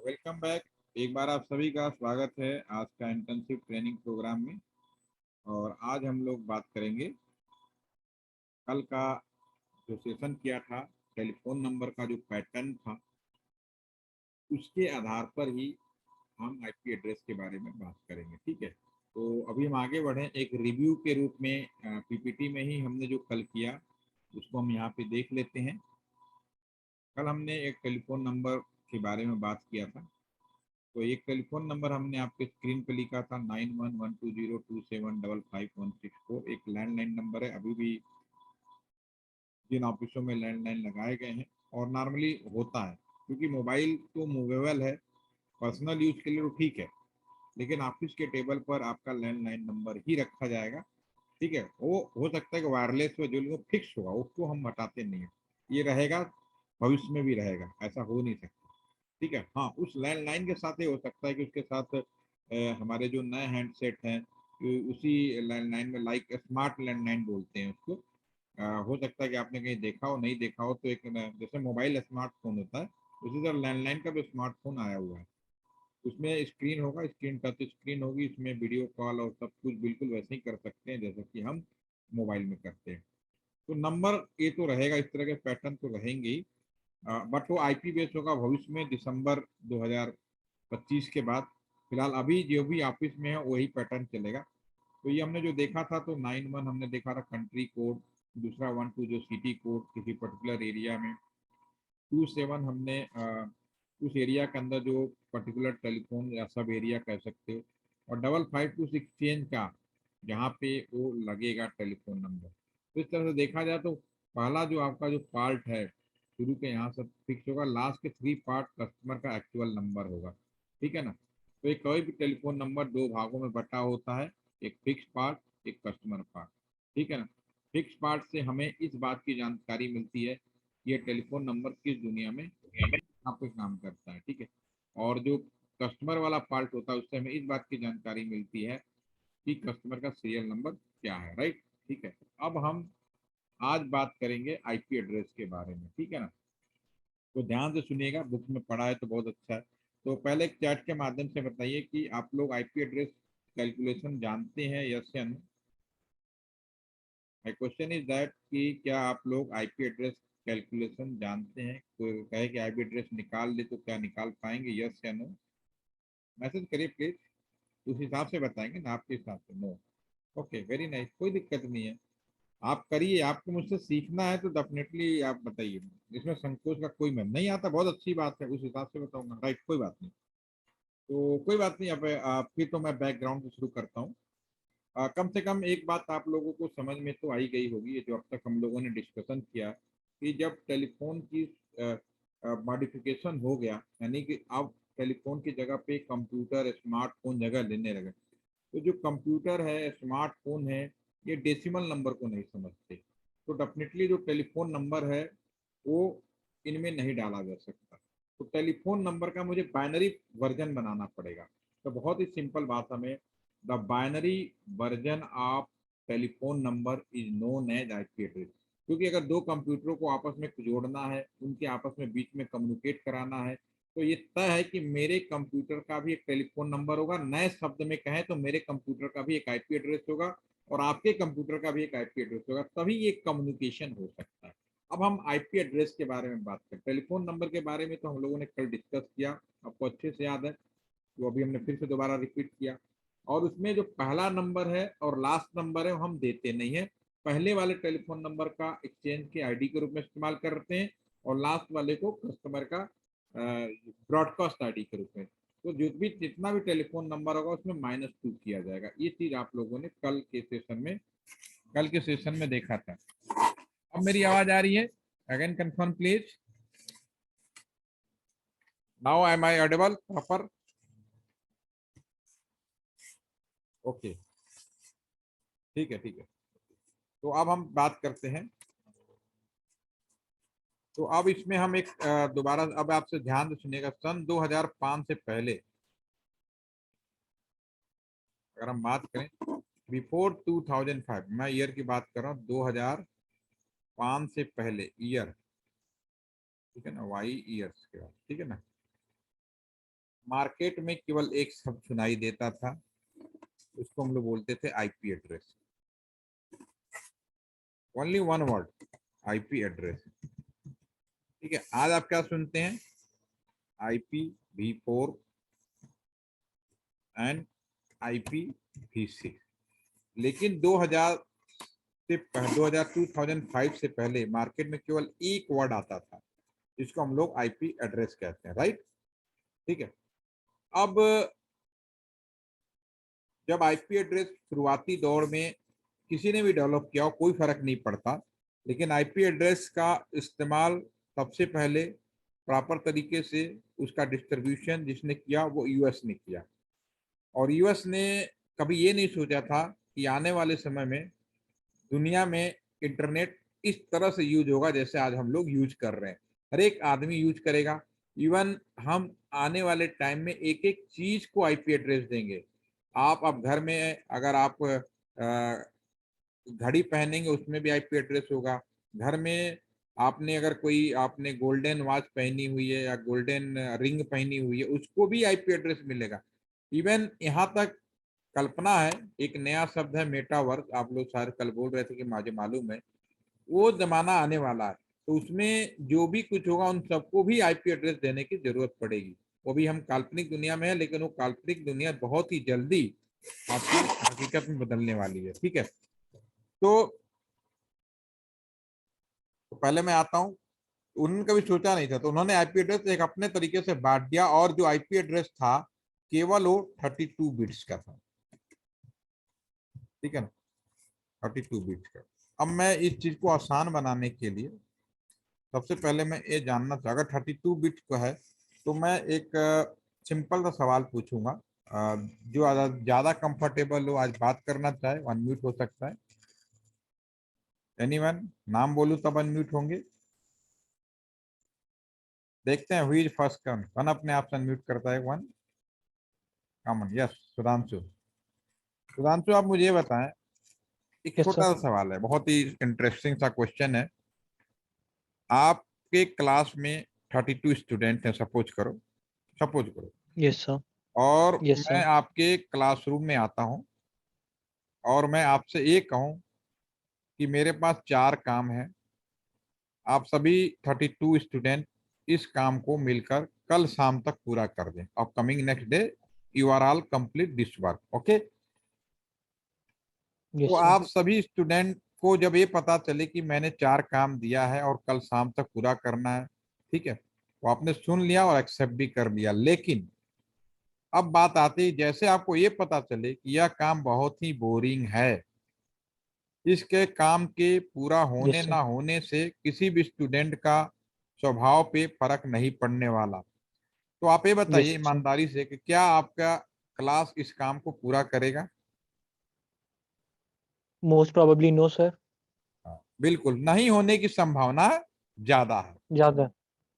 Welcome back. एक बार आप सभी का स्वागत है आज का इंटर्नशिप ट्रेनिंग प्रोग्राम में। और आज हम लोग बात करेंगे कल का जो सेशन किया था, टेलीफोन नंबर का जो पैटर्न था उसके आधार पर ही हम आईपी एड्रेस के बारे में बात करेंगे। ठीक है, तो अभी हम आगे बढ़े एक रिव्यू के रूप में पीपीटी में ही हमने जो कल किया उसको हम यहाँ पे देख लेते हैं। कल हमने एक टेलीफोन नंबर के बारे में बात किया था। तो एक टेलीफोन नंबर हमने आपके स्क्रीन पे लिखा था 911202755164। एक लैंडलाइन नंबर है, अभी भी जिन ऑफिसों में लैंडलाइन लगाए गए हैं और नॉर्मली होता है, क्योंकि मोबाइल तो मूवेबल है, पर्सनल यूज के लिए तो ठीक है, लेकिन ऑफिस के टेबल पर आपका लैंडलाइन नंबर ही रखा जाएगा। ठीक है, वो हो सकता है कि वायरलेस में जो लोग फिक्स होगा उसको हम हटाते नहीं है, ये रहेगा, भविष्य में भी रहेगा, ऐसा हो नहीं सकता। ठीक है, हाँ, उस लैंडलाइन के साथ ये हो सकता है कि उसके साथ हमारे जो नए हैंडसेट हैं उसी लैंडलाइन में, लाइक स्मार्ट लैंडलाइन बोलते हैं उसको। हो सकता है कि आपने कहीं देखा हो, नहीं देखा हो, तो एक जैसे मोबाइल स्मार्टफोन होता है उसी तरह लैंडलाइन का भी स्मार्टफोन आया हुआ है। उसमें स्क्रीन होगा, स्क्रीन टच स्क्रीन होगी, इसमें वीडियो कॉल और सब कुछ बिल्कुल वैसे ही कर सकते हैं जैसे कि हम मोबाइल में करते हैं। तो नंबर ये तो रहेगा, इस तरह के पैटर्न तो रहेंगे ही, बट वो आईपी बेस होगा भविष्य में, दिसंबर 2025 के बाद। फिलहाल अभी जो भी ऑफिस में है वही पैटर्न चलेगा। तो ये हमने जो देखा था, तो 91 हमने देखा था कंट्री कोड, दूसरा 12 जो सिटी कोड किसी पर्टिकुलर एरिया में, 27 हमने उस एरिया के अंदर जो पर्टिकुलर टेलीफोन या सब एरिया कह सकते हो, और 552 एक्सचेंज का जहाँ पे वो लगेगा टेलीफोन नंबर। तो इस तरह से देखा जाए तो पहला जो आपका जो पार्ट है शुरू के यहाँ सब फिक्स होगा, लास्ट के 3 पार्ट कस्टमर का एक्चुअल नंबर होगा। ठीक है ना, तो एक कोई भी टेलीफोन नंबर दो भागों में बटा होता है, एक फिक्स पार्ट एक कस्टमर पार्ट। ठीक है ना, फिक्स पार्ट से हमें इस बात की जानकारी मिलती है ये टेलीफोन नंबर किस दुनिया में यहाँ पे काम करता है। ठीक है, और जो कस्टमर वाला पार्ट होता है उससे हमें इस बात की जानकारी मिलती है कि कस्टमर का सीरियल नंबर क्या है। राइट, ठीक है, अब हम आज बात करेंगे आईपी एड्रेस के बारे में। ठीक है ना, तो ध्यान से सुनिएगा, बुक में पढ़ा है तो बहुत अच्छा है। तो पहले एक चैट के माध्यम से बताइए कि आप लोग आईपी एड्रेस कैलकुलेशन जानते हैं, यस या no. My question is that कि क्या आप लोग आईपी एड्रेस कैलकुलेशन जानते हैं? कोई कहे कि आईपी एड्रेस निकाल ले तो क्या निकाल पाएंगे, यस या नो? मैसेज करिए प्लीज, उस हिसाब से बताएंगे ना, आपके हिसाब से। नो, ओके, वेरी नाइस, कोई दिक्कत नहीं है, आप करिए, आपको मुझसे सीखना है तो डेफिनेटली आप बताइए, इसमें संकोच का कोई मन नहीं आता, बहुत अच्छी बात है, उस हिसाब से बताऊंगा। राइट, कोई बात नहीं। तो कोई बात नहीं, अब फिर तो मैं बैकग्राउंड से शुरू करता हूँ। कम से कम एक बात आप लोगों को समझ में तो आई गई होगी, ये जो अब तक हम लोगों ने डिस्कशन किया, कि जब टेलीफोन की मॉडिफिकेशन हो गया, यानी कि अब टेलीफोन की जगह पे कंप्यूटर स्मार्टफोन जगह लेने लगे, तो जो कंप्यूटर है स्मार्टफोन है ये डेसिमल नंबर को नहीं समझते, तो डेफिनेटली जो टेलीफोन नंबर है वो इनमें नहीं डाला जा सकता। तो टेलीफोन नंबर का मुझे बाइनरी वर्जन बनाना पड़ेगा। तो बहुत ही सिंपल बात हमें, the binary version of telephone number is known as IP address. क्योंकि अगर दो कंप्यूटरों को आपस में जोड़ना है, उनके आपस में बीच में कम्युनिकेट कराना है, तो ये तय है कि मेरे कंप्यूटर का भी एक टेलीफोन नंबर होगा, नए शब्द में कहें तो मेरे कंप्यूटर का भी एक आईपी एड्रेस होगा और आपके कंप्यूटर का भी एक आईपी एड्रेस होगा, तभी ये कम्युनिकेशन हो सकता है। अब हम आईपी एड्रेस के बारे में बात करें, टेलीफोन नंबर के बारे में तो हम लोगों ने कल डिस्कस किया, आपको अच्छे से याद है, तो अभी हमने फिर से दोबारा रिपीट किया। और उसमें जो पहला नंबर है और लास्ट नंबर है वो हम देते नहीं है, पहले वाले टेलीफोन नंबर का एक्सचेंज के आईडी के रूप में इस्तेमाल करते हैं और लास्ट वाले को कस्टमर का ब्रॉडकास्ट आईडी के रूप में। तो जो भी जितना भी टेलीफोन नंबर होगा उसमें -2 किया जाएगा। ये चीज आप लोगों ने कल के सेशन में देखा था। अब मेरी आवाज आ रही है? Again confirm please, now am I audible proper? Okay, ठीक है, ठीक है। तो अब हम बात करते हैं। तो अब इसमें हम एक दोबारा, अब आपसे ध्यान से सुनिएगा, सन 2005 से पहले अगर हम बात करें, बिफोर 2005, मैं ईयर की बात कर रहा हूँ, 2005 से पहले ईयर, ठीक है ना, वाई ईयर्स के बाद, ठीक है ना। मार्केट में केवल एक शब्द सुनाई देता था, उसको हम लोग बोलते थे IP address. Only one word, IP address. ठीक है, आज आप क्या सुनते हैं? IPv4 and IPv6। लेकिन 2005 से पहले मार्केट में केवल एक वर्ड आता था, जिसको हम लोग आईपी एड्रेस कहते हैं, राइट? ठीक है। अब जब आईपी एड्रेस शुरुआती दौर में किसी ने भी डेवलप किया हो, कोई फर्क नहीं पड़ता, लेकिन आईपी एड्रेस का इस्तेमाल सबसे पहले प्रॉपर तरीके से उसका डिस्ट्रीब्यूशन जिसने किया वो यूएस ने किया। और यूएस ने कभी ये नहीं सोचा था कि आने वाले समय में दुनिया में इंटरनेट इस तरह से यूज होगा जैसे आज हम लोग यूज कर रहे हैं। हर एक आदमी यूज करेगा। इवन हम आने वाले टाइम में एक एक चीज को आईपी एड्रेस देंगे। आप अब घर में अगर आप घड़ी पहनेंगे उसमें भी आईपी एड्रेस होगा। घर में आपने अगर कोई आपने गोल्डन वॉच पहनी हुई है या गोल्डन रिंग पहनी हुई है, उसको भी आईपी एड्रेस मिलेगा। इवन यहाँ तक कल्पना है, एक नया शब्द है मेटावर्स, आप लोग शायद कल बोल रहे थे कि मुझे मालूम है, वो जमाना आने वाला है। तो उसमें जो भी कुछ होगा उन सबको भी आईपी एड्रेस देने की जरूरत पड़ेगी। वो भी हम काल्पनिक दुनिया में है, लेकिन वो काल्पनिक दुनिया बहुत ही जल्दी आपको हकीकत में बदलने वाली है। ठीक है, तो पहले मैं आता हूँ। उन्होंने कभी सोचा नहीं था, तो उन्होंने आईपी एड्रेस एक अपने तरीके से बांट दिया, और जो आईपी एड्रेस था केवल वो 32 बिट्स का था। ठीक है ना, 32 बिट्स का। अब मैं इस चीज को आसान बनाने के लिए सबसे पहले मैं ये जानना चाहूँगा, अगर 32 बिट का है तो मैं एक सिंपल सा सवाल पूछूंगा। जो ज्यादा कंफर्टेबल हो आज बात करना चाहे अनम्यूट हो सकता है। एनीवन, नाम बोलूं तब अनम्यूट होंगे। देखते हैं, हुई फर्स्ट कौन कौन अपने आप से अनम्यूट करता है। One common, yes, Sudhanshu. Sudhanshu, आप मुझे ये बताएं, एक यस सर। छोटा सा सवाल है, बहुत ही इंटरेस्टिंग सा क्वेश्चन है। आपके क्लास में 32 स्टूडेंट हैं, सपोज करो, यस सर। और यस मैं सर। आपके क्लासरूम में आता हूं और मैं आपसे ये कहूं कि मेरे पास 4 काम है। आप सभी 32 स्टूडेंट इस काम को मिलकर कल शाम तक पूरा कर दें, और coming next day you are all complete this work, okay? तो यस सर। आप सभी स्टूडेंट को जब ये पता चले कि मैंने 4 काम दिया है और कल शाम तक पूरा करना है, ठीक है, तो आपने सुन लिया और एक्सेप्ट भी कर लिया। लेकिन अब बात आती है, जैसे आपको ये पता चले कि यह काम बहुत ही बोरिंग है, इसके काम के पूरा होने यस सर। ना होने से किसी भी स्टूडेंट का स्वभाव पे फर्क नहीं पड़ने वाला, तो आप ये बताइए यस सर। ईमानदारी से कि क्या आपका क्लास इस काम को पूरा करेगा? Most probably no sir. हाँ, बिल्कुल नहीं होने की संभावना ज्यादा है। ज्यादा।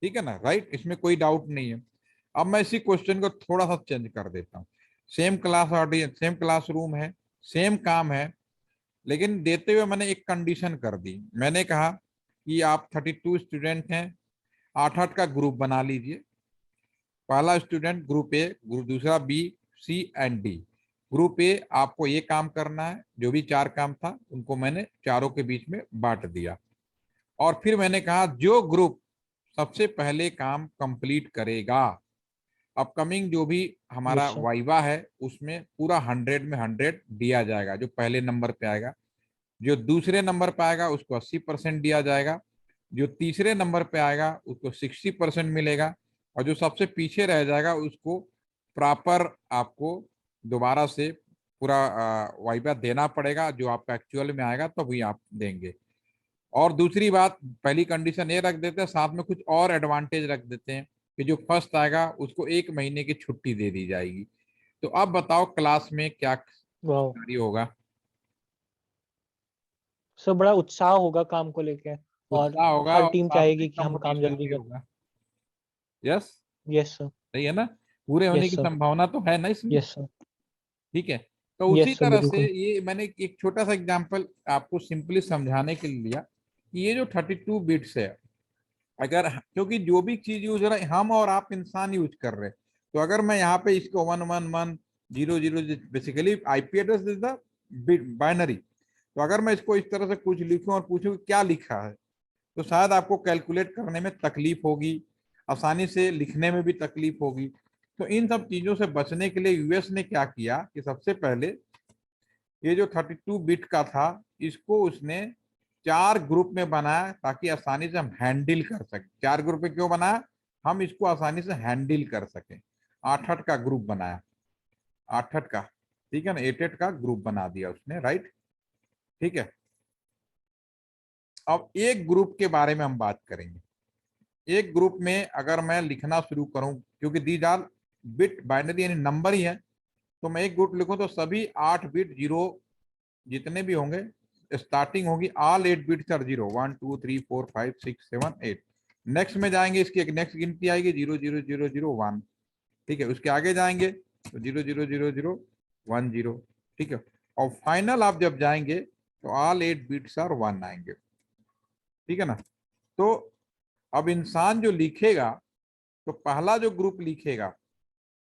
ठीक है ना, राइट? इसमें कोई डाउट नहीं है। अब मैं इसी क्वेश्चन को थोड़ा सा चेंज कर देता हूँ। Same class audience, same classroom है, सेम काम है, लेकिन देते हुए मैंने एक कंडीशन कर दी। मैंने कहा कि आप 32 स्टूडेंट हैं, 8-8 का ग्रुप बना लीजिए। पहला स्टूडेंट ग्रुप ए, दूसरा B, C and D. Group A आपको ये काम करना है, जो भी 4 काम था उनको मैंने चारों के बीच में बांट दिया। और फिर मैंने कहा जो ग्रुप सबसे पहले काम कंप्लीट करेगा, अपकमिंग जो भी हमारा यस सर। वाइवा है उसमें पूरा 100 में 100 दिया जाएगा। जो पहले नंबर पे आएगा, जो दूसरे नंबर पे आएगा उसको 80% दिया जाएगा, जो तीसरे नंबर पे आएगा उसको 60% मिलेगा, और जो सबसे पीछे रह जाएगा उसको प्रॉपर आपको दोबारा से पूरा वाइवा देना पड़ेगा। जो आपका एक्चुअल में आएगा तभी आप देंगे। और दूसरी बात, पहली कंडीशन ये रख देते हैं, साथ में कुछ और एडवांटेज रख देते हैं कि जो फर्स्ट आएगा उसको 1 महीने की छुट्टी दे दी जाएगी। तो अब बताओ क्लास में क्या वाह। सिनेरियो होगा? सर बड़ा उत्साह होगा काम को लेके। और उत्साह होगा हर और टीम साथ में चाहेगी कि हम काम कंपटीशन जल्दी भी करें। होगा। Yes, yes sir. सही है ना? पूरे होने यस की सर। संभावना तो है ना इसमें। Yes sir. ठीक है, तो उसी यस सर तरह से बिल्कुल। ये मैंने एक छोटा सा एग्जांपल आपको सिंपली समझाने के लिए लिया कि ये जो 32 बिट्स है, अगर क्योंकि जो भी चीज यूज हो रहा है हम और आप इंसान यूज कर रहे हैं, तो अगर मैं यहाँ पे इसको 111.0.0 basically IP address is the binary, तो अगर मैं इसको इस तरह से कुछ लिखूं और पूछूं कि क्या लिखा है, तो शायद आपको कैलकुलेट करने में तकलीफ होगी, आसानी से लिखने में भी तकलीफ होगी। तो इन सब चीजों से बचने के लिए यूएस ने क्या किया कि सबसे पहले ये जो 32 बिट का था, इसको उसने 4 ग्रुप में बनाया ताकि आसानी से हम हैंडल कर सकें। 4 ग्रुप में क्यों बनाया? हम इसको आसानी से हैंडल कर सकें। 8 का ग्रुप बनाया, 8 का, ठीक है ना, 8 का ग्रुप बना दिया उसने, राइट, ठीक है। अब एक ग्रुप के बारे में हम बात करेंगे। एक ग्रुप में अगर मैं लिखना शुरू करूं, क्योंकि दीज आर बिट बाइनरी यानी नंबर ही है, तो मैं एक ग्रुप लिखूं तो सभी 8 बिट जीरो जितने भी होंगे, स्टार्टिंग होगी all 8 bits are zero, 1 2 3 4 5 6 7 8। Next में जाएंगे, इसकी एक नेक्स्ट गिनती आएगी 0 0 0 0 1, ठीक है। उसके आगे जाएंगे तो 0 0 0 0 1 0, ठीक है। और फाइनल आप जब जाएंगे तो ऑल 8 बिट्स आर 1 आएंगे, ठीक है ना। तो अब इंसान जो लिखेगा, तो पहला जो ग्रुप लिखेगा,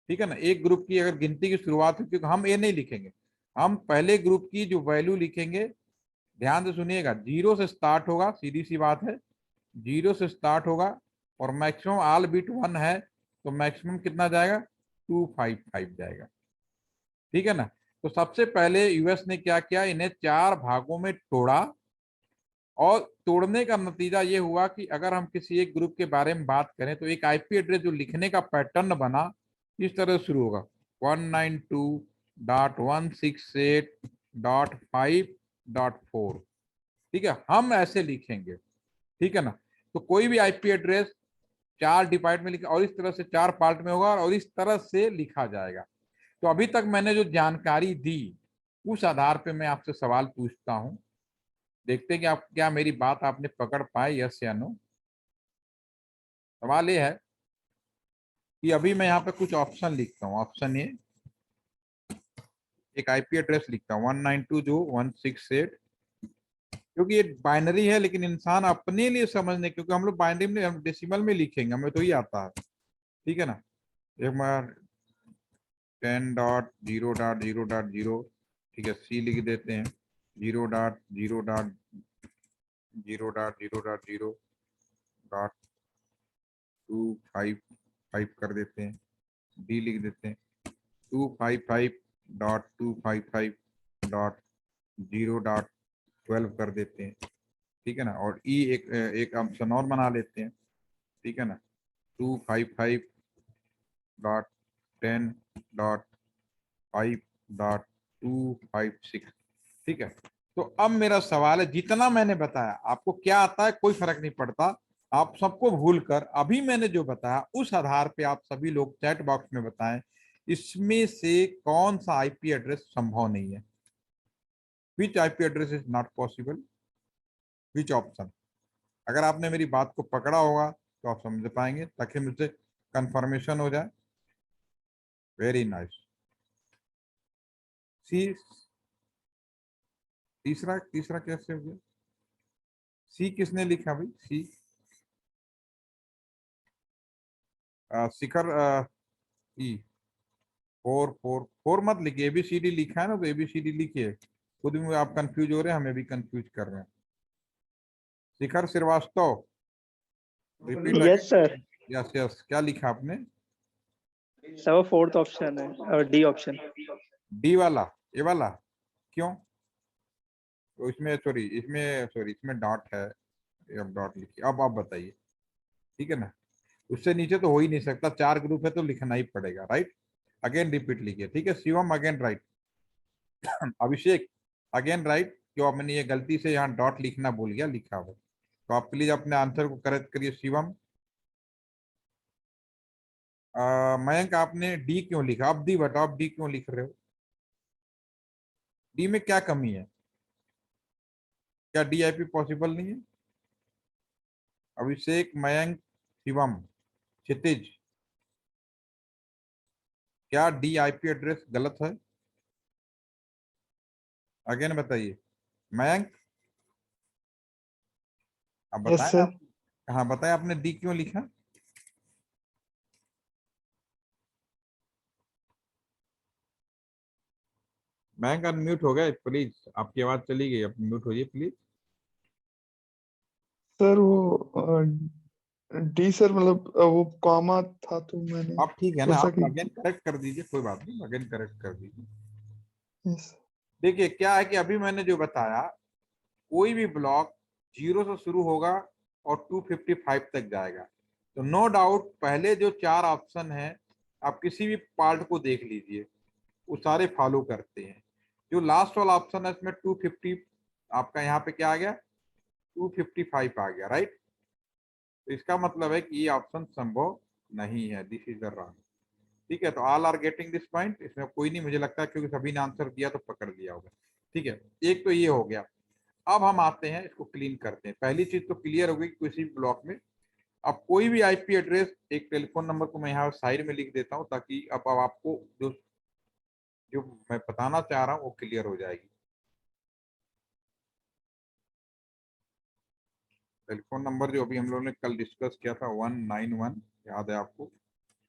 ठीक है ना, एक ग्रुप की अगर गिनती की शुरुआत हो, क्योंकि हम ये नहीं लिखेंगे, हम पहले ग्रुप की जो वैल्यू लिखेंगे, ध्यान से सुनिएगा, 0 से स्टार्ट होगा, सीधी सी बात है, 0 से स्टार्ट होगा और मैक्सिमम ऑल बिट 1 है, तो मैक्सिमम कितना जाएगा? 255 जाएगा, ठीक है ना। तो सबसे पहले यूएस ने क्या किया, इन्हें 4 भागों में तोड़ा, और तोड़ने का नतीजा ये हुआ कि अगर हम किसी एक ग्रुप के बारे में बात करें तो एक आईपी एड्रेस जो लिखने का पैटर्न बना, इस तरह से शुरू होगा 192.168.5.4, ठीक है, हम ऐसे लिखेंगे, ठीक है ना। तो कोई भी आईपी एड्रेस 4 डिपार्ट में लिखा और इस तरह से 4 पार्ट में होगा और इस तरह से लिखा जाएगा। तो अभी तक मैंने जो जानकारी दी, उस आधार पे मैं आपसे सवाल पूछता हूं, देखते हैं कि आप क्या मेरी बात आपने पकड़ पाए, यस या नो। सवाल ये है कि अभी मैं यहाँ पे कुछ ऑप्शन लिखता हूँ। ऑप्शन ए, एक आईपी एड्रेस लिखता हूँ 192.168, क्योंकि ये बाइनरी है, लेकिन इंसान अपने लिए समझने, क्योंकि हम लोग बाइनरी में, हम डेसिमल में लिखेंगे, हमें तो ही आता है, ठीक है ना। एक बार 10.0.0.0, ठीक है, सी लिख देते हैं, 0.0.0.0.255 कर देते हैं, डी लिख देते हैं 255.255.0.12 कर देते हैं, ठीक है ना। और ई एक ऑप्शन और बना लेते हैं, ठीक है ना, 255.10.5.256, ठीक है। तो अब मेरा सवाल है, जितना मैंने बताया आपको क्या आता है कोई फर्क नहीं पड़ता, आप सबको भूलकर अभी मैंने जो बताया उस आधार पे आप सभी लोग चैट बॉक्स में बताएं, इसमें से कौन सा आईपी एड्रेस संभव नहीं है, which IP address is not possible, which option. अगर आपने मेरी बात को पकड़ा होगा तो आप समझ पाएंगे, ताकि मुझसे कंफर्मेशन हो जाए। Very nice. सी, तीसरा तीसरा कैसे हो गया? सी किसने लिखा भाई? सी शिखर, ई, 4 मत लिखिए, एबीसीडी लिखा है ना, तो एबीसीडी लिखिए, खुद में आप कंफ्यूज हो रहे हैं, हमें भी कंफ्यूज कर रहे हैं। Shikhar Srivastava, repeat. Yes sir. Yes yes, क्या लिखा आपने? सर फोर्थ ऑप्शन है और डी ऑप्शन। डी वाला, ए वाला, क्यों? तो इसमें सॉरी इसमें डॉट है, अब डॉट लिखिए। अब आप बताइए, ठीक है ना, उससे नीचे तो हो ही नहीं सकता, 4 ग्रुप है तो लिखना ही पड़ेगा, राइट। अगेन रिपीट लिखिए, ठीक है। Shivam again right. Abhishek again right. क्यों मैंने ये गलती से यहाँ डॉट लिखना भूल गया, लिखा हो, तो आप प्लीज अपने आंसर को करेक्ट करिए। शिवम, मयंक आपने डी क्यों लिखा? आप डी बताओ, आप डी क्यों लिख रहे हो? डी में क्या कमी है? क्या डीआईपी पॉसिबल नहीं है? अभिषेक, मयंक, शिवम, क्षितिज, क्या डी आईपी एड्रेस गलत है? अगेन बताइए। मयंक, आप यस बताएं सर। आप। हाँ बताएं, आपने डी क्यों लिखा? बैंक अनम्यूट हो गया प्लीज, आपकी आवाज चली गई, अब म्यूट होइए प्लीज। सर वो डी सर, मतलब वो कॉमा था तो मैंने अब ठीक है ना, सोचा आप कि अगेन करेक्ट कर दीजिए, कोई बात नहीं, अगेन करेक्ट कर दीजिए। यस। देखिए क्या है कि अभी मैंने जो बताया, कोई भी ब्लॉक 0 से शुरू होगा और 255 तक जाएगा। तो नो डाउट पहले जो 4 ऑप्शन है, आप किसी भी पार्ट को देख लीजिए, वो सारे फॉलो करते हैं। जो लास्ट वाला ऑप्शन है इसमें 250, आपका यहाँ पे क्या आ गया, 255 आ गया, राइट। तो इसका मतलब है कि ये ऑप्शन संभव नहीं है, दिस इज द रॉन्ग। ठीक है, तो all are getting this point, इसमें कोई नहीं मुझे लगता है, क्योंकि सभी ने आंसर दिया तो पकड़ लिया होगा। ठीक है, एक तो ये हो गया। अब हम आते हैं, इसको क्लीन करते हैं। पहली चीज तो क्लियर हो गई किसी भी ब्लॉक में अब कोई भी आईपी एड्रेस, एक टेलीफोन नंबर को मैं यहाँ साइड में लिख देता हूँ, ताकि अब आपको जो जो मैं बताना चाह रहा हूँ वो क्लियर हो जाएगी। टेलीफोन नंबर जो अभी हम लोगों ने कल डिस्कस किया था 191, याद है आपको,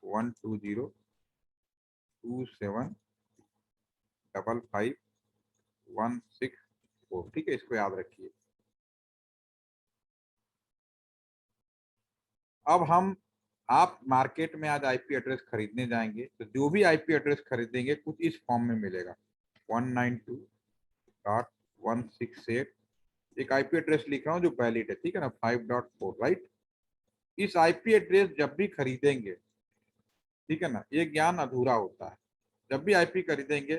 12027555164। ठीक है, इसको याद रखिए। अब हम आप मार्केट में आज आईपी एड्रेस खरीदने जाएंगे तो जो भी आईपी एड्रेस खरीदेंगे कुछ इस फॉर्म में मिलेगा, 192.168। एक आईपी एड्रेस लिख रहा हूँ जो वैलिड है, ठीक है ना, 5.4, राइट। इस आईपी एड्रेस जब भी खरीदेंगे, ठीक है ना, ये ज्ञान अधूरा होता है। जब भी आईपी खरीदेंगे,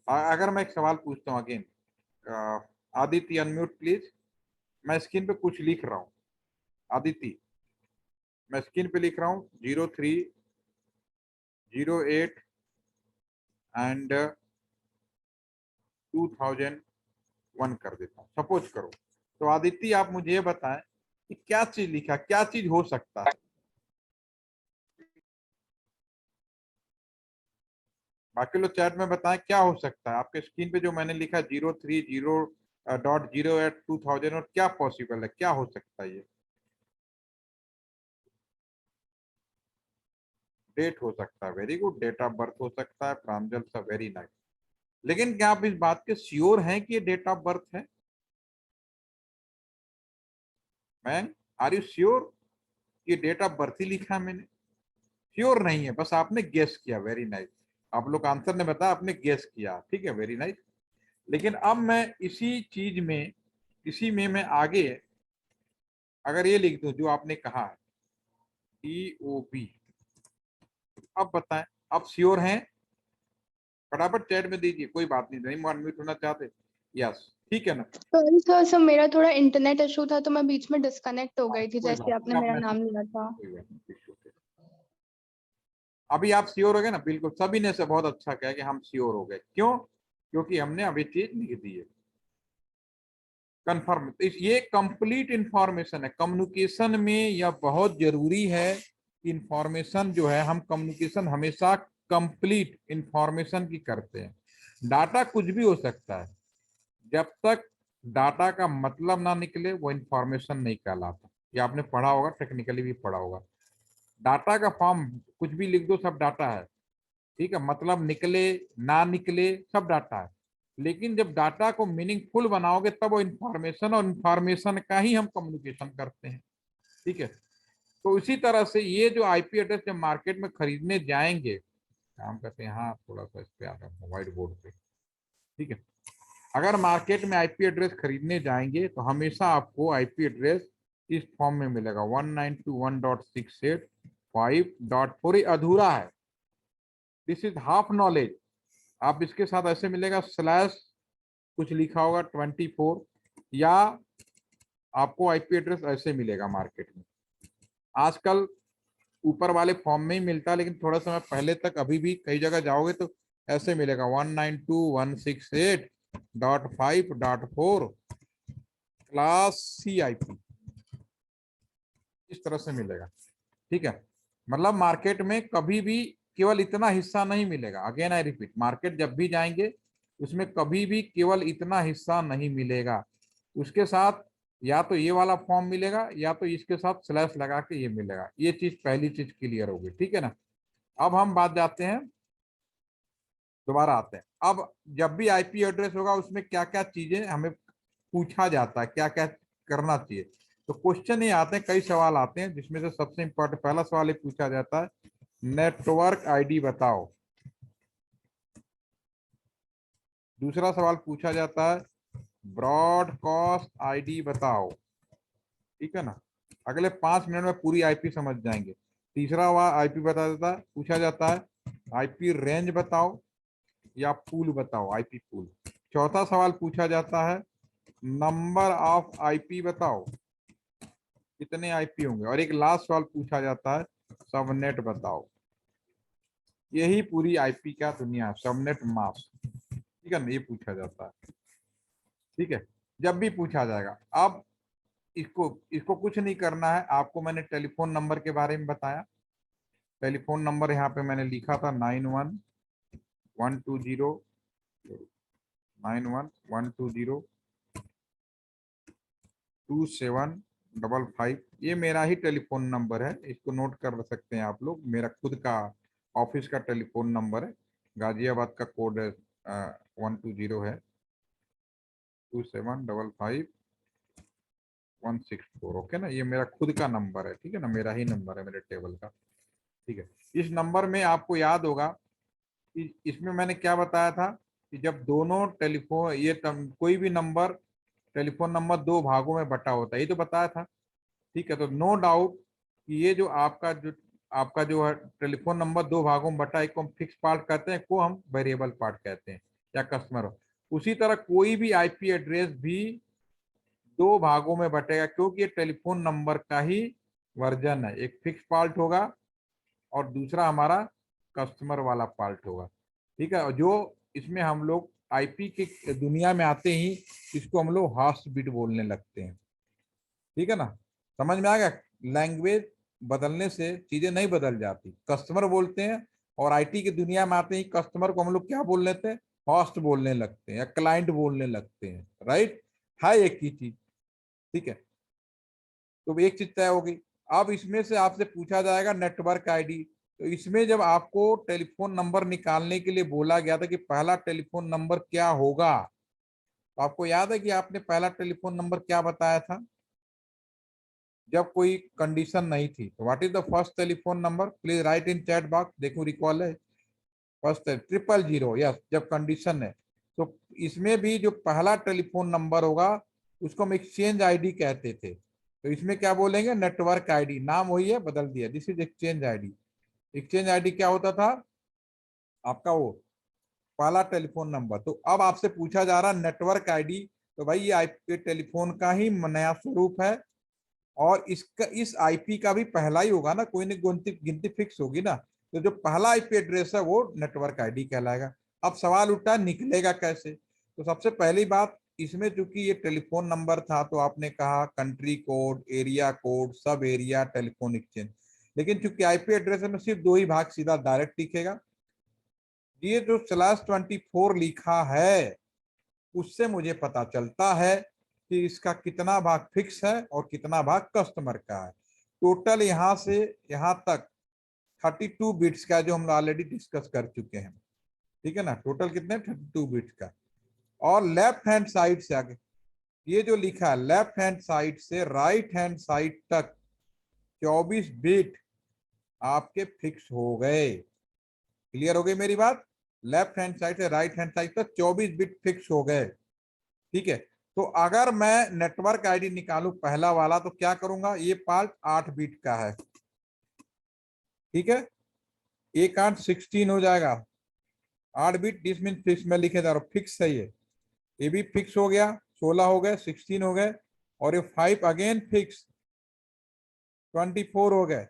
अगर मैं एक सवाल पूछता हूँ अगेन, आदित्य अनम्यूट प्लीज। मैं स्क्रीन पे कुछ लिख रहा हूँ, आदित्य मैं स्क्रीन पे लिख रहा हूँ 0308 एंड 2001 कर देता हूँ, सपोज करो। तो आदित्य आप मुझे ये बताएं कि क्या चीज लिखा, क्या चीज हो सकता है। बाकी लोग चैट में बताएं क्या हो सकता है। आपके स्क्रीन पे जो मैंने लिखा 030.08 और क्या पॉसिबल है, क्या हो सकता है। ये डेट हो सकता है, very good, date of birth हो सकता है, प्रांजल सा, वेरी नाइस। लेकिन क्या आप इस बात के श्योर हैं कि ये डेट ऑफ बर्थ है? मैन, आर यू श्योर ये डेट ऑफ बर्थ ही लिखा है मैंने? श्योर नहीं है, बस आपने गेस किया, वेरी नाइस। आप लोग आंसर ने बताया, आपने गेस किया, ठीक है, वेरी नाइस। लेकिन अब मैं इसी चीज में, इसी में मैं आगे अगर ये लिख दूं जो आपने कहा है TOB, अब बताएं आप श्योर हैं? फटाफट चैट में दीजिए, कोई बात नहीं, नहीं अनम्यूट होना चाहते, यस, ठीक है ना। सॉरी सर, सर मेरा थोड़ा इंटरनेट इशू था तो मैं बीच में डिस्कनेक्ट हो गई थी कोई जैसे बात आपने नहीं, मेरा अब नाम लिया था। कोई बात नहीं, issue है। अभी आप श्योर हो गए ना, बिल्कुल सभी ने से बहुत अच्छा कहा कि हम श्योर हो गए। क्यों? क्योंकि हमने अभी चीज लिख दी है, कंफर्म। ये कंप्लीट इंफॉर्मेशन है कम्युनिकेशन में, यह बहुत जरूरी है। इंफॉर्मेशन जो है, हम कम्युनिकेशन हमेशा कंप्लीट इंफॉर्मेशन की करते हैं। डाटा कुछ भी हो सकता है, जब तक डाटा का मतलब ना निकले वो इंफॉर्मेशन नहीं कहलाता। ये आपने पढ़ा होगा, टेक्निकली भी पढ़ा होगा। डाटा का फॉर्म कुछ भी लिख दो, सब डाटा है, ठीक है, मतलब निकले ना निकले सब डाटा है। लेकिन जब डाटा को मीनिंगफुल बनाओगे तब वो इंफॉर्मेशन, और इंफॉर्मेशन का ही हम कम्युनिकेशन करते हैं, ठीक है। तो इसी तरह से ये जो आईपी एड्रेस जब मार्केट में खरीदने जाएंगे, काम करते हैं, हाँ थोड़ा सा इस पे आता है व्हाइट बोर्ड पे, ठीक है। अगर मार्केट में आईपी एड्रेस खरीदने जाएंगे तो हमेशा आपको आईपी एड्रेस इस फॉर्म में मिलेगा, 192.168.5.4 अधूरा है, दिस इज हाफ नॉलेज। आप इसके साथ ऐसे मिलेगा स्लैश कुछ लिखा होगा 24, या आपको आईपी एड्रेस ऐसे मिलेगा मार्केट में। आजकल ऊपर वाले फॉर्म में ही मिलता है, लेकिन थोड़ा समय पहले तक अभी भी कई जगह जाओगे तो ऐसे मिलेगा 192.168.5.4 क्लास CIP, इस तरह से मिलेगा, ठीक है। मतलब मार्केट में कभी भी केवल इतना हिस्सा नहीं मिलेगा। अगेन आई रिपीट, मार्केट जब भी जाएंगे उसमें कभी भी केवल इतना हिस्सा नहीं मिलेगा, उसके साथ या तो ये वाला फॉर्म मिलेगा या तो इसके साथ स्लैश लगा के ये मिलेगा। ये चीज पहली चीज क्लियर होगी, ठीक है ना। अब हम बात जाते हैं दोबारा आते हैं। अब जब भी आईपी एड्रेस होगा उसमें क्या क्या चीजें हमें पूछा जाता है, क्या क्या करना चाहिए। तो क्वेश्चन ये आते हैं, कई सवाल आते हैं, जिसमें से सबसे इंपॉर्टेंट पहला सवाल ये पूछा जाता है, नेटवर्क आईडी बताओ। दूसरा सवाल पूछा जाता है, ब्रॉडकास्ट आईडी बताओ। ठीक है ना, अगले 5 मिनट में पूरी आईपी समझ जाएंगे। तीसरा वाला आईपी बता देता है, पूछा जाता है आईपी रेंज बताओ या पूल बताओ, आईपी पूल। चौथा सवाल पूछा जाता है, नंबर ऑफ आईपी बताओ, कितने आईपी होंगे। और एक लास्ट सवाल पूछा जाता है, सबनेट बताओ। यही पूरी आईपी का दुनिया है, सबनेट मास्क। ठीक है ना, ये पूछा जाता है। ठीक है, जब भी पूछा जाएगा। अब इसको इसको कुछ नहीं करना है आपको। मैंने टेलीफोन नंबर के बारे में बताया। टेलीफोन नंबर यहाँ पे मैंने लिखा था 91122755। ये मेरा ही टेलीफोन नंबर है, इसको नोट कर सकते हैं आप लोग। मेरा खुद का ऑफिस का टेलीफोन नंबर है, गाजियाबाद का कोड 120 है 2755 ओके ना। ये मेरा खुद का नंबर है, ठीक है ना, मेरा ही नंबर है मेरे टेबल का। ठीक है, इस नंबर में आपको याद होगा कि इसमें मैंने क्या बताया था कि जब दोनों टेलीफोन कोई भी नंबर टेलीफोन नंबर 2 भागों में बटा होता है, ये तो बताया था। ठीक है, तो नो डाउट कि ये जो आपका जो है टेलीफोन नंबर 2 भागों में बटा, एक को हम फिक्स पार्ट कहते हैं, को हम वेरिएबल पार्ट कहते हैं या कस्टमर। उसी तरह कोई भी आईपी एड्रेस भी 2 भागों में बटेगा, क्योंकि ये टेलीफोन नंबर का ही वर्जन है। एक फिक्स पार्ट होगा और दूसरा हमारा कस्टमर वाला पार्ट होगा। ठीक है, और जो इसमें हम लोग आईपी की दुनिया में आते ही इसको हम लोग हार्ट बीट बोलने लगते हैं। ठीक है ना, समझ में आ गया। लैंग्वेज बदलने से चीजें नहीं बदल जाती। कस्टमर बोलते हैं और आईटी की दुनिया में आते ही कस्टमर को हम लोग क्या बोल लेते हैं, होस्ट बोलने लगते हैं या क्लाइंट बोलने लगते हैं। राइट, है एक ही चीज। ठीक है, तो एक चीज तय होगी। अब इसमें से आपसे पूछा जाएगा नेटवर्क आईडी। तो इसमें जब आपको टेलीफोन नंबर निकालने के लिए बोला गया था कि पहला टेलीफोन नंबर क्या होगा, तो आपको याद है कि आपने पहला टेलीफोन नंबर क्या बताया था जब कोई कंडीशन नहीं थी। तो what is the first telephone number, please right in chat box. देखो रिकॉल है, फर्स्ट है 000। यस, जब कंडीशन है। तो इसमें भी जो पहला टेलीफोन नंबर होगा उसको हम एक्सचेंज आईडी कहते थे। तो इसमें क्या बोलेंगे, नेटवर्क आईडी। नाम वही है, बदल दिया, this is exchange ID. Exchange ID क्या होता था आपका, वो पहला टेलीफोन नंबर। तो अब आपसे पूछा जा रहा नेटवर्क आईडी। तो भाई ये आईपी टेलीफोन का ही नया स्वरूप है, और इसका इस आईपी का भी पहला ही होगा ना, कोई नहीं गिनती फिक्स होगी ना। तो जो पहला आईपी एड्रेस है वो नेटवर्क आईडी कहलाएगा। अब सवाल उठा निकलेगा कैसे। तो सबसे पहली बात, इसमें चूंकि ये टेलीफोन नंबर था तो आपने कहा कंट्री कोड, एरिया कोड, सब एरिया, टेलीफोन एक्सचेंज। लेकिन चूंकि आईपी एड्रेस में सिर्फ 2 ही भाग सीधा डायरेक्ट दिखेगा। ये जो /24 लिखा है उससे मुझे पता चलता है कि इसका कितना भाग फिक्स है और कितना भाग कस्टमर का है। टोटल यहाँ से यहाँ तक 32 बिट्स का, जो हम ऑलरेडी डिस्कस कर चुके हैं। ठीक है ना, टोटल कितने 32 बिट्स का। और लेफ्ट हैंड साइड से आगे ये जो लिखा है, लेफ्ट हैंड साइड से राइट हैंड साइड तक 24 बिट आपके फिक्स हो गए। क्लियर हो गई मेरी बात। लेफ्ट हैंड साइड से राइट हैंड साइड तक 24 बिट फिक्स हो गए। ठीक है, तो अगर मैं नेटवर्क आईडी निकालू पहला वाला तो क्या करूंगा, ये पार्ट 8 बिट का है। ठीक है, 1 8 16 हो जाएगा, 8 बिट। दिस मीन फिक्स, मैं लिखे जा रहा हूं फिक्स है। ये भी फिक्स हो गया, 16 हो गए, 16 हो गए, और ये 5 अगेन फिक्स 24 हो गए।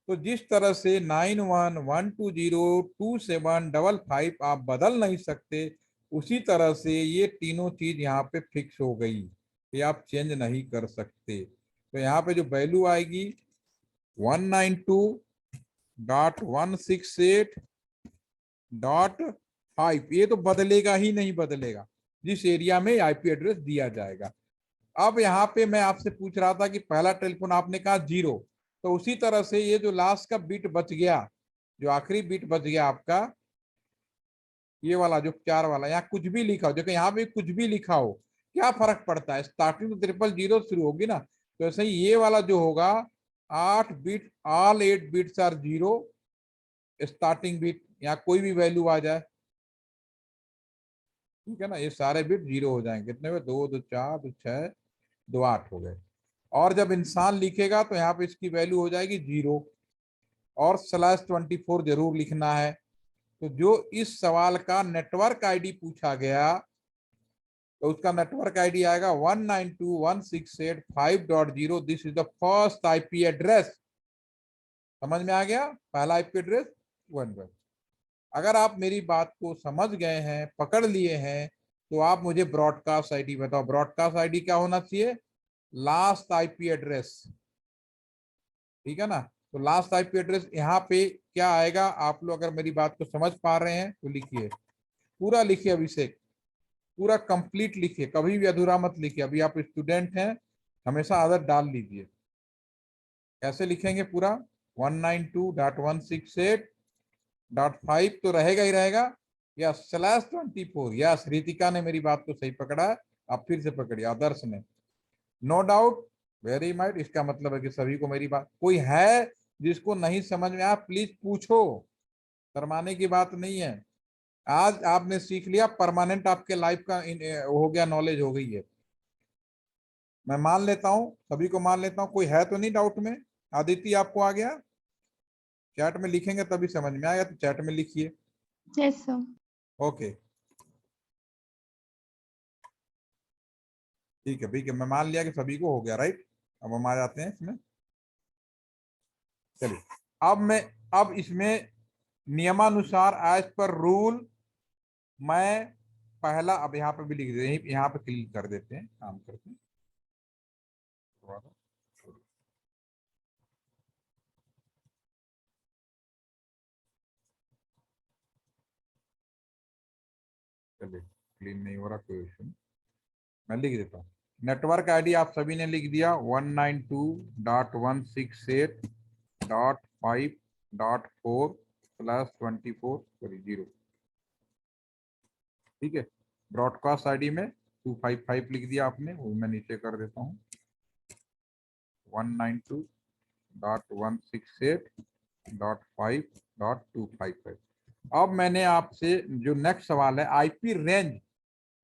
तो जिस तरह से 9112027555 आप बदल नहीं सकते, उसी तरह से ये तीनों चीज यहाँ पे फिक्स हो गई, ये आप चेंज नहीं कर सकते। तो यहाँ पे जो वैल्यू आएगी 192.168.5, ये तो बदलेगा ही नहीं, बदलेगा जिस एरिया में आईपी एड्रेस दिया जाएगा। अब यहाँ पे मैं आपसे पूछ रहा था कि पहला टेलीफोन आपने कहा 0, तो उसी तरह से ये जो लास्ट का बिट बच गया, जो आखिरी बिट बच गया आपका, ये वाला जो 4 वाला, यहाँ कुछ भी लिखा हो, देखो यहाँ पे कुछ भी लिखा हो, क्या फर्क पड़ता है, स्टार्टिंग तो 000 शुरू होगी ना। तो ऐसे ही ये वाला जो होगा 8 bit, all 8 bits are 0 starting bit, यहाँ कोई भी वैल्यू आ जाए, ठीक है ना, ये सारे बिट 0 हो जाएंगे। कितने में, 2 2 4 2 6 2 8 हो गए। और जब इंसान लिखेगा तो यहाँ पे इसकी वैल्यू हो जाएगी 0 और /24 जरूर लिखना है। तो जो इस सवाल का नेटवर्क आईडी पूछा गया तो उसका नेटवर्क आईडी आएगा 192.168.5.0। This is the first IP address. समझ में आ गया, पहला आईपी एड्रेस 1। अगर आप मेरी बात को समझ गए हैं, पकड़ लिए हैं, तो आप मुझे ब्रॉडकास्ट आईडी बताओ। ब्रॉडकास्ट आईडी क्या होना चाहिए, लास्ट आईपी एड्रेस, ठीक है ना। तो लास्ट आईपी एड्रेस यहाँ पे क्या आएगा, आप लोग अगर मेरी बात को समझ पा रहे हैं तो लिखिए, पूरा लिखिए अभिषेक, पूरा कंप्लीट लिखिए, कभी भी अधूरा मत लिखिए। अभी आप स्टूडेंट हैं, हमेशा आदत डाल लीजिए। कैसे लिखेंगे पूरा, 192.168.5 तो रहेगा ही रहेगा, या /24। यस, रितिका ने मेरी बात को सही पकड़ा है, आप फिर से पकड़िए, आदर्श ने, नो डाउट, वेरी माइट। इसका मतलब है कि सभी को मेरी बात, कोई है जिसको नहीं समझ में आया प्लीज पूछो, शर्माने की बात नहीं है। आज आपने सीख लिया, परमानेंट आपके लाइफ का हो गया, नॉलेज हो गई है। मैं मान लेता हूं, सभी को मान लेता हूं, कोई है तो नहीं डाउट में। आदित्य आपको आ गया, चैट में लिखेंगे तभी समझ में आएगा, तो चैट में लिखिए। Yes sir. ओके, ठीक है, मैं मान लिया कि सभी को हो गया, राइट। अब हम आ जाते हैं इसमें, चलिए। अब इसमें नियमानुसार एज पर रूल, मैं पहला, अब यहाँ पे भी लिख देते हैं, यहाँ पे क्लिक कर देते हैं, काम करते हैं। चलिए, क्लीन नहीं हो रहा, कोई इशू नहीं, मैं लिख देता हूँ। नेटवर्क आईडी आप सभी ने लिख दिया, 192.168.5.4 +24 ठीक है। ब्रॉडकास्ट आईडी में 255 लिख दिया आपने, वो मैं नीचे कर देता हूँ, 192.168.5.255। अब मैंने आपसे जो नेक्स्ट सवाल है, आईपी रेंज।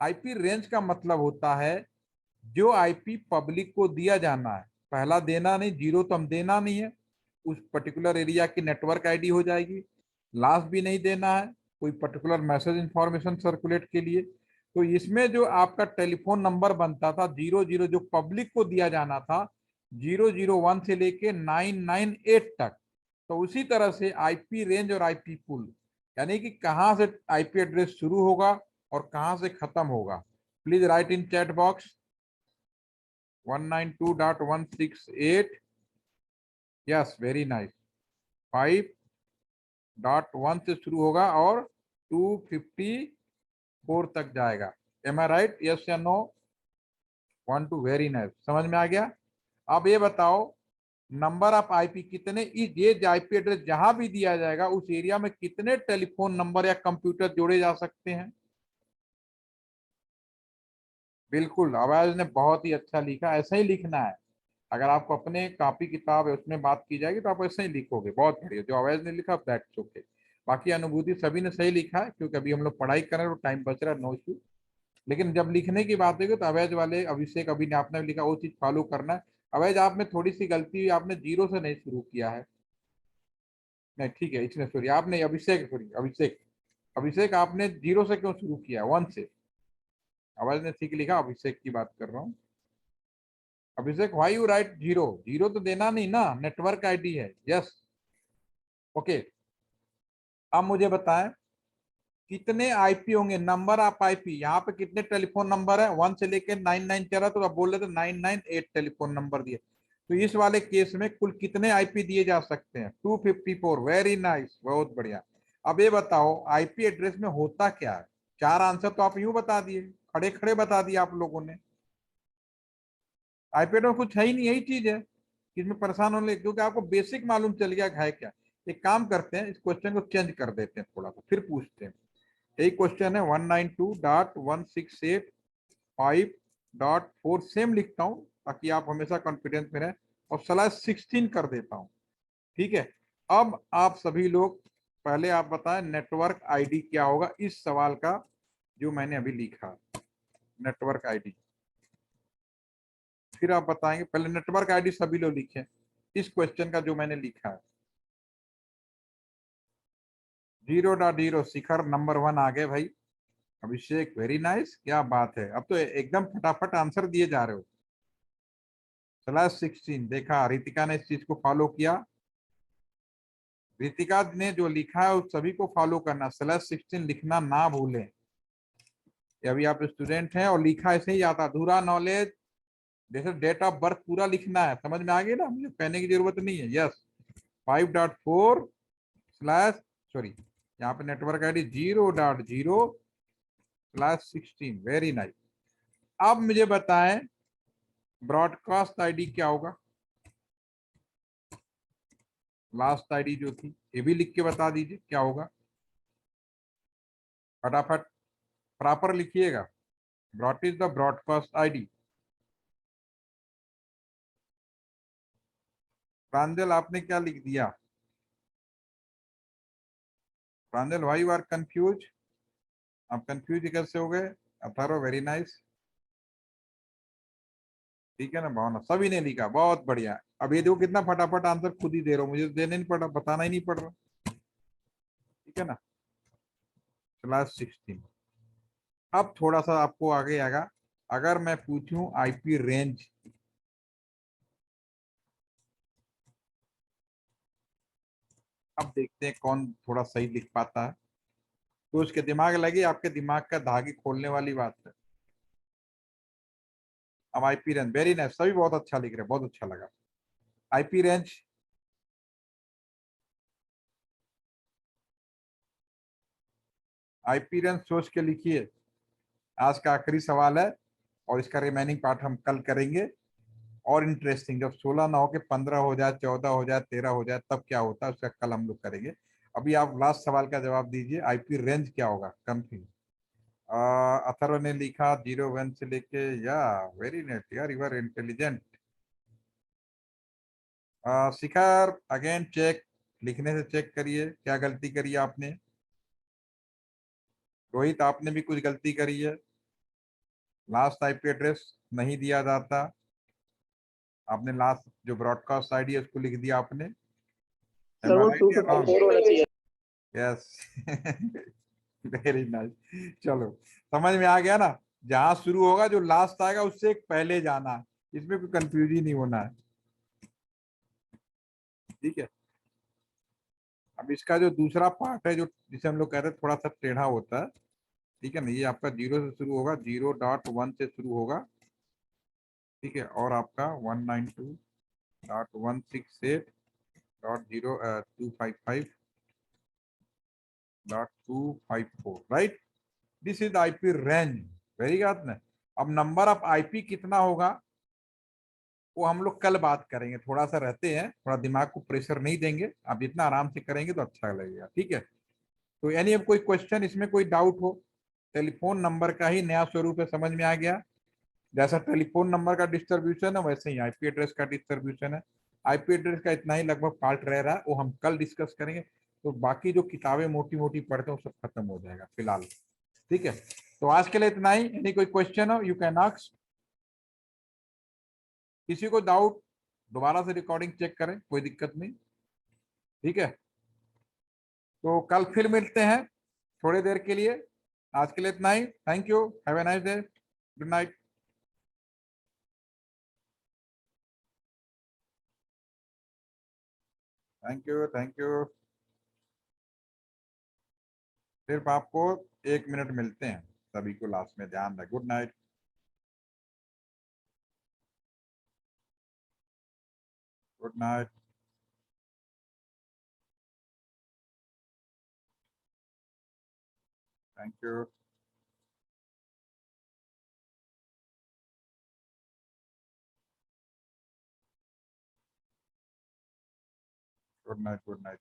आईपी रेंज का मतलब होता है जो आईपी पब्लिक को दिया जाना है, पहला देना नहीं, 0 तो हम देना नहीं है, उस पर्टिकुलर एरिया की नेटवर्क आईडी हो जाएगी। लास्ट भी नहीं देना है, कोई पर्टिकुलर मैसेज इंफॉर्मेशन सर्कुलेट के लिए। तो इसमें जो आपका टेलीफोन नंबर बनता था 00 जो पब्लिक को दिया जाना था, 001 से लेके 998 तक। तो उसी तरह से आईपी रेंज और आईपी पूल, यानी कि कहां से आईपी एड्रेस शुरू होगा और कहां से खत्म होगा। Please right in chat box 192.168, yes, very nice, 5.1 से शुरू होगा और 254 तक जाएगा। एम आई राइट, यस या नो, 1 2, वेरी नाइस, समझ में आ गया। अब ये बताओ, नंबर ऑफ आईपी कितने, ये आईपी एड्रेस जहां भी दिया जाएगा उस एरिया में कितने टेलीफोन नंबर या कंप्यूटर जोड़े जा सकते हैं। बिल्कुल, आवाज ने बहुत ही अच्छा लिखा, ऐसा ही लिखना है। अगर आपको अपने कॉपी किताब है उसमें बात की जाएगी तो आप ऐसे ही लिखोगे, बहुत बढ़िया। जो आवाज ने लिखा दैट्स ओके, बाकी अनुभूति सभी ने सही लिखा है, क्योंकि अभी हम लोग पढ़ाई कर रहे हैं तो टाइम बच रहा है, नो इशू। लेकिन जब लिखने की बात होगी तो अवैध वाले अभिषेक, अभी ने आपने लिखा वो चीज फॉलो करना है। अवैध आप में थोड़ी सी गलती हुई, आपने 0 से नहीं शुरू किया है, नहीं ठीक है, इसने सॉरी, आपने अभिषेक, सॉरी अभिषेक, अभिषेक आपने 0 से क्यों शुरू किया, 1 से। आवाज ने ठीक लिखा, अभिषेक की बात कर रहा हूँ। अभिषेक व्हाई यू राइट 0, 0 तो देना नहीं ना, नेटवर्क आईडी है, यस ओके। अब मुझे बताएं कितने आईपी होंगे, नंबर ऑफ आईपी, यहाँ पे कितने टेलीफोन नंबर है, 1 से लेकर 99 चला, तो आप बोल रहे थे 998 टेलीफोन नंबर दिए। तो इस वाले केस में कुल कितने आईपी दिए जा सकते हैं, 254, वेरी नाइस, बहुत बढ़िया। अब ये बताओ आईपी एड्रेस में होता क्या है। 4 आंसर तो आप यूं बता दिए, खड़े खड़े बता दिया आप लोगों ने। आईपी एड्रेस में कुछ है ही नहीं, यही चीज है इसमें परेशान होने, क्योंकि आपको बेसिक मालूम चल गया है क्या। एक काम करते हैं, इस क्वेश्चन को चेंज कर देते हैं थोड़ा, फिर पूछते हैं। एक क्वेश्चन है 192.168.5.4 सेम लिखता हूं ताकि आप हमेशा कॉन्फिडेंस में रहें और /16 कर देता हूं। ठीक है, अब आप सभी लोग पहले आप बताएं नेटवर्क आईडी क्या होगा इस सवाल का जो मैंने अभी लिखा, नेटवर्क आईडी। फिर आप बताएंगे, पहले नेटवर्क आईडी सभी लोग लिखें इस क्वेश्चन का जो मैंने लिखा है। 0.0 शिखर नंबर 1 आ गए भाई। अभिषेक वेरी नाइस, क्या बात है, अब तो एकदम फटाफट आंसर दिए जा रहे हो। /16 देखा, रितिका ने इस चीज को फॉलो किया। रितिका ने जो लिखा है उस सभी को फॉलो करना, /16 लिखना ना भूलें। अभी आप स्टूडेंट हैं और लिखा ऐसे ही आता, अधूरा नॉलेज जैसे डेट ऑफ बर्थ पूरा लिखना है, समझ में आ गई ना, मुझे कहने की जरूरत नहीं है। यस 5.4 स्लैश सॉरी यहाँ पे नेटवर्क आईडी 0.0/16 वेरी नाइस। अब मुझे बताएं ब्रॉडकास्ट आईडी क्या होगा, लास्ट आईडी जो थी, ये भी लिख के बता दीजिए क्या होगा, फटाफट प्रॉपर लिखिएगा। What is the broadcast ID? Pranjal आपने क्या लिख दिया? Pranjal why you are confuse? आप कंफ्यूज कैसे हो गए? अथर्व वेरी नाइस, ठीक है ना भावना, सभी ने लिखा, बहुत बढ़िया। अब ये देखो कितना फटाफट आंसर खुद ही दे रहा हूँ, मुझे देने नहीं पड़ा, बताना ही नहीं पड़ रहा, ठीक है ना। /16 अब थोड़ा सा आपको आगे आएगा, अगर मैं पूछूं आईपी रेंज, अब देखते हैं कौन थोड़ा सही लिख पाता है, तो उसके दिमाग लगी, आपके दिमाग का धागे खोलने वाली बात है। अब आईपी रेंज वेरी नाइस, सभी बहुत अच्छा लिख रहे हैं, बहुत अच्छा लगा। आईपी रेंज सोच के लिखिए, आज का आखिरी सवाल है और इसका रिमेनिंग पार्ट हम कल करेंगे। और इंटरेस्टिंग, जब 16 ना हो के 15 हो जाए, 14 हो जाए, 13 हो जाए, तब क्या होता है उसका कल हम लोग करेंगे। अभी आप लास्ट सवाल का जवाब दीजिए, आईपी रेंज क्या होगा, कंफ्यूज। अथर्व ने लिखा 0 1 से लेके, या वेरी नेट यार, you are intelligent. Shikhar again check, लिखने से चेक करिए क्या गलती करी आपने। रोहित आपने भी कुछ गलती करी है, लास्ट आईपी एड्रेस नहीं दिया जाता, आपने लास्ट जो ब्रॉडकास्ट आईडी है उसको लिख दिया आपने। सर वो 254 होना चाहिए। यस वेरी नाइस, चलो समझ में आ गया ना, जहां शुरू होगा जो लास्ट आएगा उससे एक पहले जाना, इसमें कोई कंफ्यूज ही नहीं होना है, ठीक है। अब इसका जो दूसरा पार्ट है, जो जिसे हम लोग कहते हैं थोड़ा सा टेढ़ा होता है, ठीक है ना, ये आपका 0 से शुरू होगा, 0.1 से शुरू होगा, ठीक है, और आपका 192.168.255.254 right. This is IP range, very good ना। अब नंबर ऑफ आईपी कितना होगा वो हम लोग कल बात करेंगे, थोड़ा सा रहते हैं, थोड़ा दिमाग को प्रेशर नहीं देंगे, आप जितना आराम से करेंगे तो अच्छा लगेगा, ठीक है। तो यानी अब कोई क्वेश्चन, इसमें कोई डाउट हो, टेलीफोन नंबर का ही नया स्वरूप है, समझ में आ गया। जैसा टेलीफोन नंबर का डिस्ट्रीब्यूशन है वैसे ही आईपी एड्रेस का डिस्ट्रीब्यूशन है। आईपी एड्रेस का इतना ही लगभग पार्ट रह रहा है, वो हम कल डिस्कस करेंगे। तो बाकी जो किताबें मोटी मोटी पढ़ते हैं वो सब खत्म हो जाएगा फिलहाल, ठीक है। तो आज के लिए इतना ही, यदि कोई क्वेश्चन हो यू कैन आस्क, किसी को डाउट दोबारा से रिकॉर्डिंग चेक करें, कोई दिक्कत नहीं, ठीक है। तो कल फिर मिलते हैं थोड़ी देर के लिए, आज के लिए इतना ही, thank you, have a nice day, good night. Thank you, thank you. सिर्फ आपको 1 मिनट मिलते हैं, सभी को लास्ट में ध्यान रखें, good night, good night. Thank you. Good night, good night.